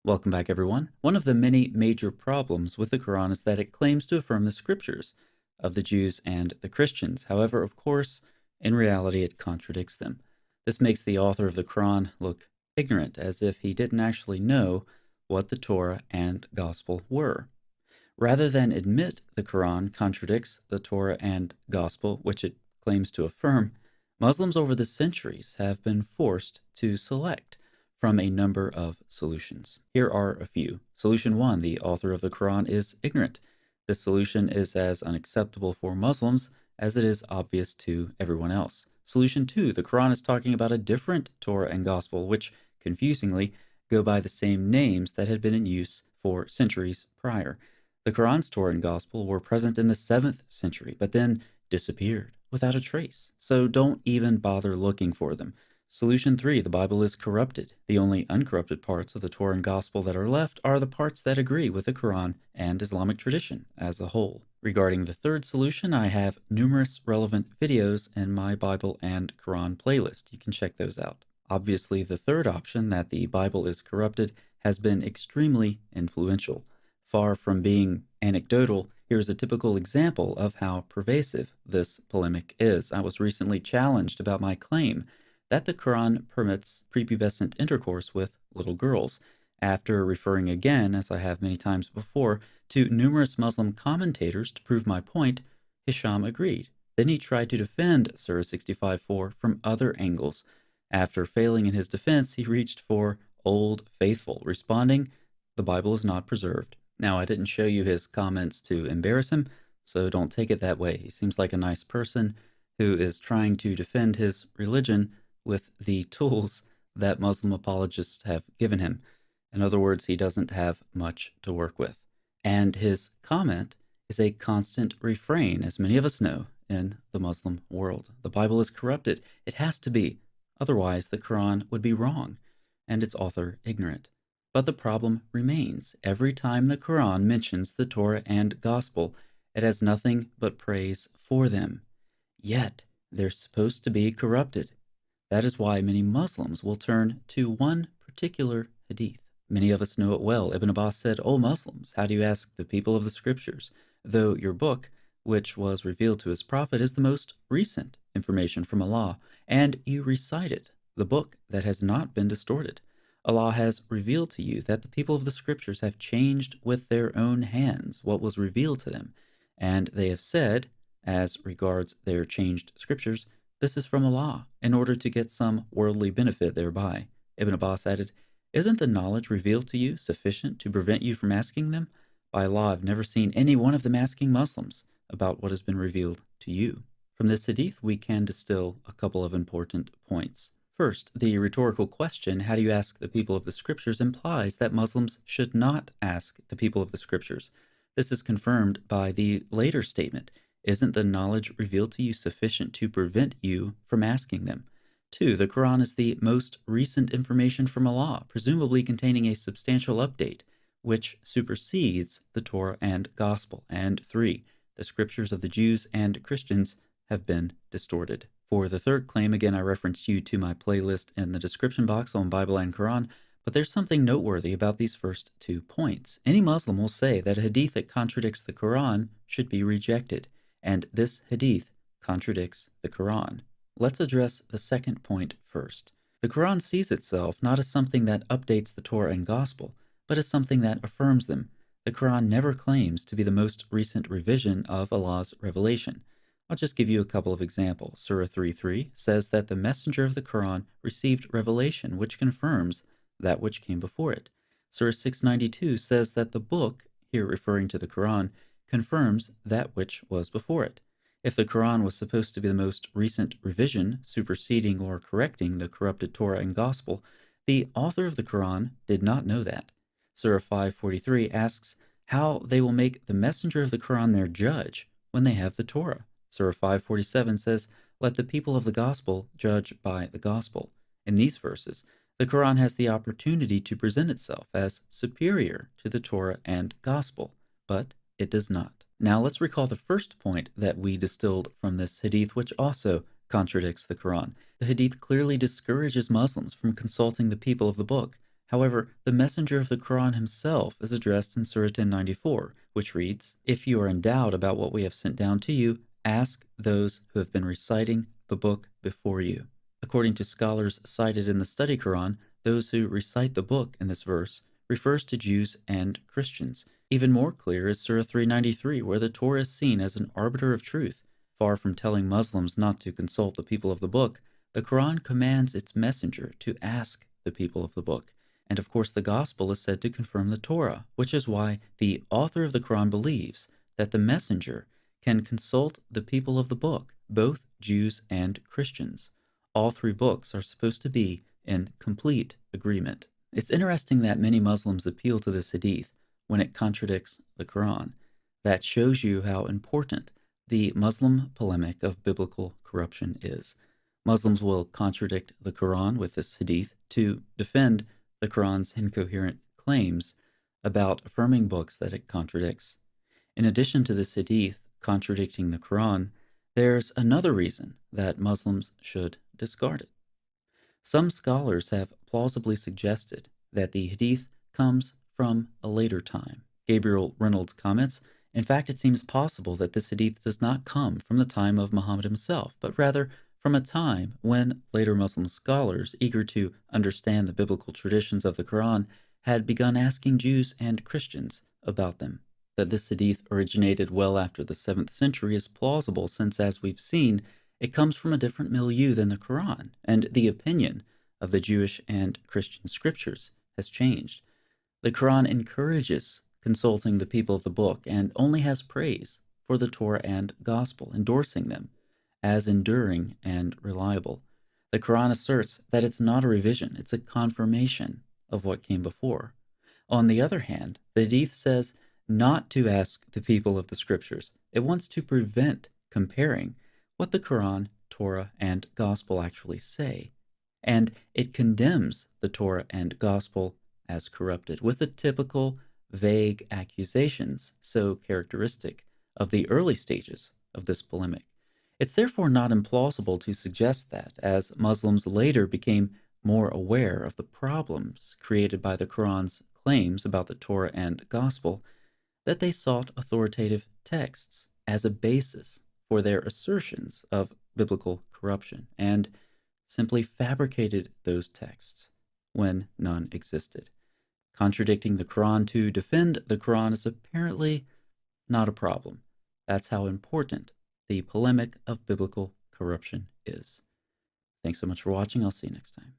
Welcome back, everyone. One of the many major problems with the Quran is that it claims to affirm the scriptures of the Jews and the Christians. However, of course, in reality, it contradicts them. This makes the author of the Quran look ignorant, as if he didn't actually know what the Torah and Gospel were. Rather than admit the Quran contradicts the Torah and Gospel, which it claims to affirm, Muslims over the centuries have been forced to select from a number of solutions. Here are a few. Solution 1: the author of the Quran is ignorant. This solution is as unacceptable for Muslims as it is obvious to everyone else. Solution 2: the Quran is talking about a different Torah and Gospel, which, confusingly, go by the same names that had been in use for centuries prior. The Quran's Torah and Gospel were present in the 7th century, but then disappeared without a trace. So don't even bother looking for them. Solution 3: the Bible is corrupted. The only uncorrupted parts of the Torah and Gospel that are left are the parts that agree with the Quran and Islamic tradition as a whole. Regarding the third solution, I have numerous relevant videos in my Bible and Quran playlist. You can check those out. Obviously, the third option, that the Bible is corrupted, has been extremely influential. Far from being anecdotal, here's a typical example of how pervasive this polemic is. I was recently challenged about my claim that the Quran permits prepubescent intercourse with little girls. After referring again, as I have many times before, to numerous Muslim commentators to prove my point, Hisham agreed. Then he tried to defend Surah 65:4 from other angles. After failing in his defense, he reached for Old Faithful, responding, "The Bible is not preserved." Now, I didn't show you his comments to embarrass him, so don't take it that way. He seems like a nice person who is trying to defend his religion with the tools that Muslim apologists have given him. In other words, he doesn't have much to work with. And his comment is a constant refrain, as many of us know, in the Muslim world. The Bible is corrupted. It has to be. Otherwise, the Quran would be wrong, and its author ignorant. But the problem remains. Every time the Quran mentions the Torah and Gospel, it has nothing but praise for them. Yet, they're supposed to be corrupted. That is why many Muslims will turn to one particular hadith. Many of us know it well. Ibn Abbas said, "O Muslims, how do you ask the people of the scriptures? Though your book, which was revealed to his prophet, is the most recent information from Allah, and you recite it, the book that has not been distorted. Allah has revealed to you that the people of the scriptures have changed with their own hands what was revealed to them, and they have said, as regards their changed scriptures, this is from Allah, in order to get some worldly benefit thereby." Ibn Abbas added, "Isn't the knowledge revealed to you sufficient to prevent you from asking them? By Allah, I've never seen any one of them asking Muslims about what has been revealed to you." From this hadith, we can distill a couple of important points. First, the rhetorical question, "How do you ask the people of the scriptures?" implies that Muslims should not ask the people of the scriptures. This is confirmed by the later statement, "Isn't the knowledge revealed to you sufficient to prevent you from asking them?" 2. The Quran is the most recent information from Allah, presumably containing a substantial update, which supersedes the Torah and Gospel. And 3. The scriptures of the Jews and Christians have been distorted. For the third claim, again, I reference you to my playlist in the description box on Bible and Quran, but there's something noteworthy about these first 2 points. Any Muslim will say that a hadith that contradicts the Quran should be rejected, and this hadith contradicts the Quran. Let's address the second point first. The Quran sees itself not as something that updates the Torah and Gospel, but as something that affirms them. The Quran never claims to be the most recent revision of Allah's revelation. I'll just give you a couple of examples. Surah 3:3 says that the messenger of the Quran received revelation which confirms that which came before it. Surah 692 says that the book, here referring to the Quran, confirms that which was before it. If the Quran was supposed to be the most recent revision, superseding or correcting the corrupted Torah and Gospel, the author of the Quran did not know that. Surah 5:43 asks how they will make the messenger of the Quran their judge when they have the Torah. Surah 5:47 says, "Let the people of the Gospel judge by the Gospel." In these verses, the Quran has the opportunity to present itself as superior to the Torah and Gospel, but it does not. Now let's recall the first point that we distilled from this hadith, which also contradicts the Quran. The hadith clearly discourages Muslims from consulting the people of the book, However, the messenger of the Quran himself is addressed in Surah 1094, which reads, "If you are in doubt about what we have sent down to you, ask those who have been reciting the book before you." According to scholars cited in the study Quran, those who recite the book in this verse refers to Jews and Christians. Even more clear is Surah 393, where the Torah is seen as an arbiter of truth. Far from telling Muslims not to consult the people of the book, the Quran commands its messenger to ask the people of the book. And of course, the Gospel is said to confirm the Torah, which is why the author of the Quran believes that the messenger can consult the people of the book, both Jews and Christians. All three books are supposed to be in complete agreement. It's interesting that many Muslims appeal to this hadith when it contradicts the Quran. That shows you how important the Muslim polemic of biblical corruption is. Muslims will contradict the Quran with this hadith to defend the Quran's incoherent claims about affirming books that it contradicts. In addition to this hadith contradicting the Quran, there's another reason that Muslims should discard it. Some scholars have plausibly suggested that the hadith comes from a later time. Gabriel Reynolds comments, "In fact, it seems possible that this hadith does not come from the time of Muhammad himself, but rather from a time when later Muslim scholars, eager to understand the biblical traditions of the Quran, had begun asking Jews and Christians about them. That this hadith originated well after the 7th century is plausible since, as we've seen, it comes from a different milieu than the Quran, and the opinion of the Jewish and Christian scriptures has changed. The Quran encourages consulting the people of the book and only has praise for the Torah and Gospel, endorsing them as enduring and reliable. The Quran asserts that it's not a revision, it's a confirmation of what came before. On the other hand, the hadith says not to ask the people of the scriptures. It wants to prevent comparing what the Quran, Torah, and Gospel actually say. And it condemns the Torah and Gospel as corrupted, with the typical vague accusations so characteristic of the early stages of this polemic. It's therefore not implausible to suggest that, as Muslims later became more aware of the problems created by the Quran's claims about the Torah and Gospel, that they sought authoritative texts as a basis for their assertions of biblical corruption, and simply fabricated those texts when none existed. Contradicting the Quran to defend the Quran is apparently not a problem. That's how important the polemic of biblical corruption is. Thanks so much for watching. I'll see you next time.